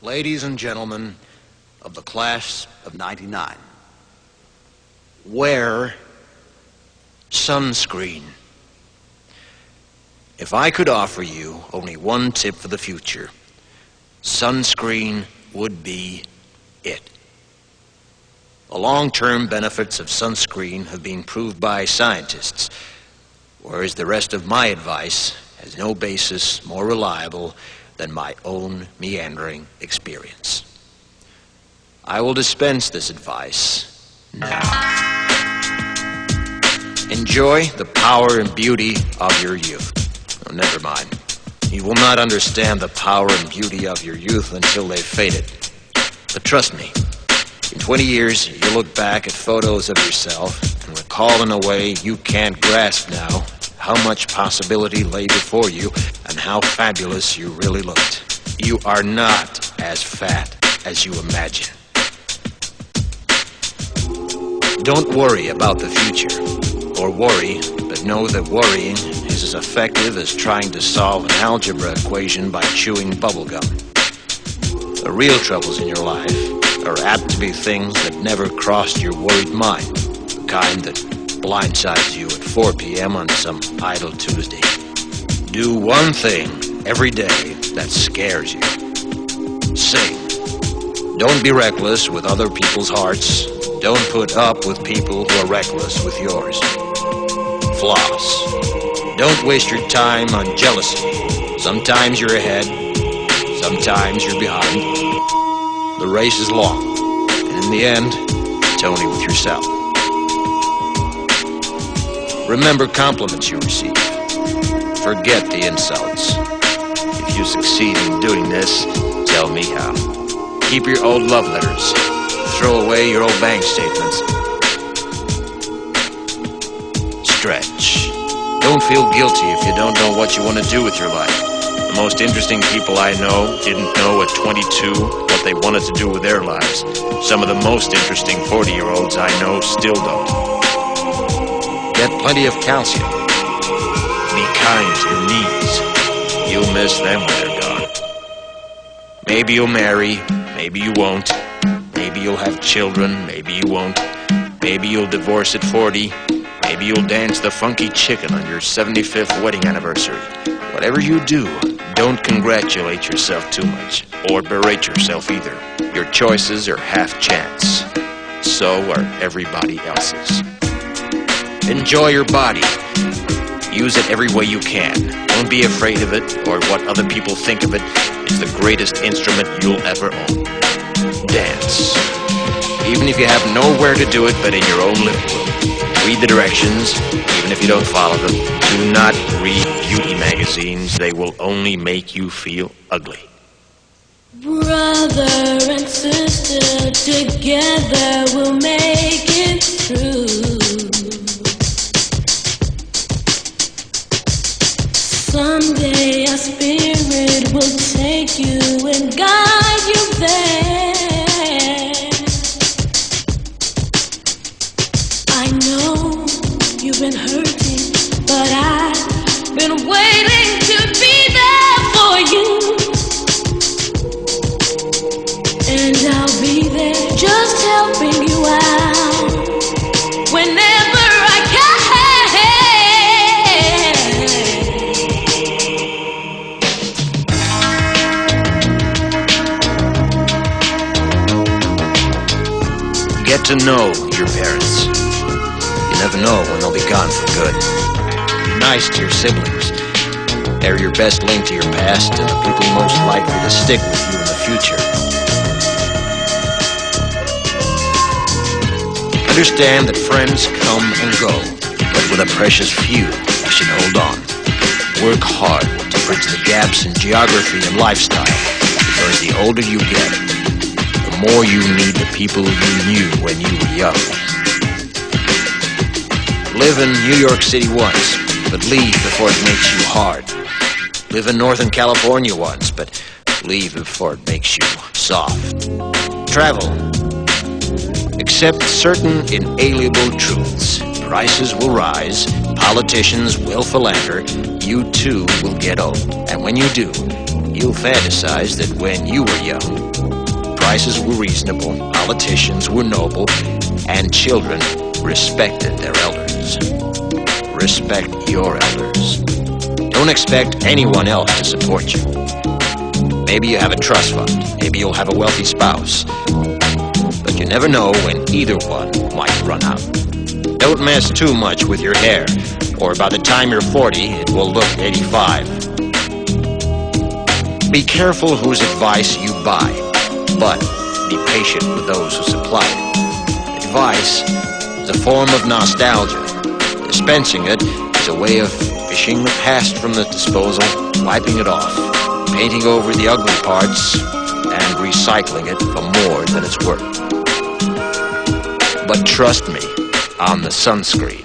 Ladies and gentlemen of the class of '99, wear sunscreen. If I could offer you only one tip for the future, sunscreen would be it. The long-term benefits of sunscreen have been proved by scientists, whereas the rest of my advice has no basis more reliable than my own meandering experience. I will dispense this advice now. Enjoy the power and beauty of your youth. Oh, never mind. You will not understand the power and beauty of your youth until they've faded. But trust me, in 20 years, you'll look back at photos of yourself and recall in a way you can't grasp now how much possibility lay before you and how fabulous you really looked. You are not as fat as you imagine. Don't worry about the future, or worry, but know that worrying is as effective as trying to solve an algebra equation by chewing bubblegum. The real troubles in your life are apt to be things that never crossed your worried mind, the kind that blindsides you at 4 p.m. on some idle Tuesday. Do one thing every day that scares you. Sing. Don't be reckless with other people's hearts. Don't put up with people who are reckless with yours. Floss. Don't waste your time on jealousy. Sometimes you're ahead, sometimes you're behind. The race is long, and in the end, it's only with yourself. Remember compliments you receive. Forget the insults. If you succeed in doing this, tell me how. Keep your old love letters. Throw away your old bank statements. Stretch. Don't feel guilty if you don't know what you want to do with your life. The most interesting people I know didn't know at 22 what they wanted to do with their lives. Some of the most interesting 40-year-olds I know still don't. Get plenty of calcium. Be kind to your knees. You'll miss them when they're gone. Maybe you'll marry, maybe you won't. Maybe you'll have children, maybe you won't. Maybe you'll divorce at 40. Maybe you'll dance the funky chicken on your 75th wedding anniversary. Whatever you do, don't congratulate yourself too much, or berate yourself either. Your choices are half chance. So are everybody else's. Enjoy your body. Use it every way you can. Don't be afraid of it, or what other people think of it. It's the greatest instrument you'll ever own. Dance. Even if you have nowhere to do it but in your own living room. Read the directions, even if you don't follow them. Do not read beauty magazines. They will only make you feel ugly. Brother and sister, together we'll make it through. Someday our spirit will take you and guide you there. I know you've been hurting, but I've been waiting to be there for you. And I'll be there just helping you out whenever I can. Get to know your parents. You never know when they'll be gone for good. Be nice to your siblings. They're your best link to your past and the people most likely to stick with you in the future. Understand that friends come and go, but with a precious few, you should hold on. Work hard to bridge the gaps in geography and lifestyle, because the older you get, the more you need the people you knew when you were young. Live in New York City once, but leave before it makes you hard. Live in Northern California once, but leave before it makes you soft. Travel. Accept certain inalienable truths. Prices will rise, politicians will philander, you too will get old. And when you do, you'll fantasize that when you were young, prices were reasonable, politicians were noble, and children respected their elders. Respect your elders. Don't expect anyone else to support you. Maybe you have a trust fund. Maybe you'll have a wealthy spouse. But you never know when either one might run out. Don't mess too much with your hair, or by the time you're 40, it will look 85. Be careful whose advice you buy, but be patient with those who supply it. Advice is a form of nostalgia. Dispensing it is a way of fishing the past from the disposal, wiping it off, painting over the ugly parts, and recycling it for more than it's worth. But trust me on the sunscreen.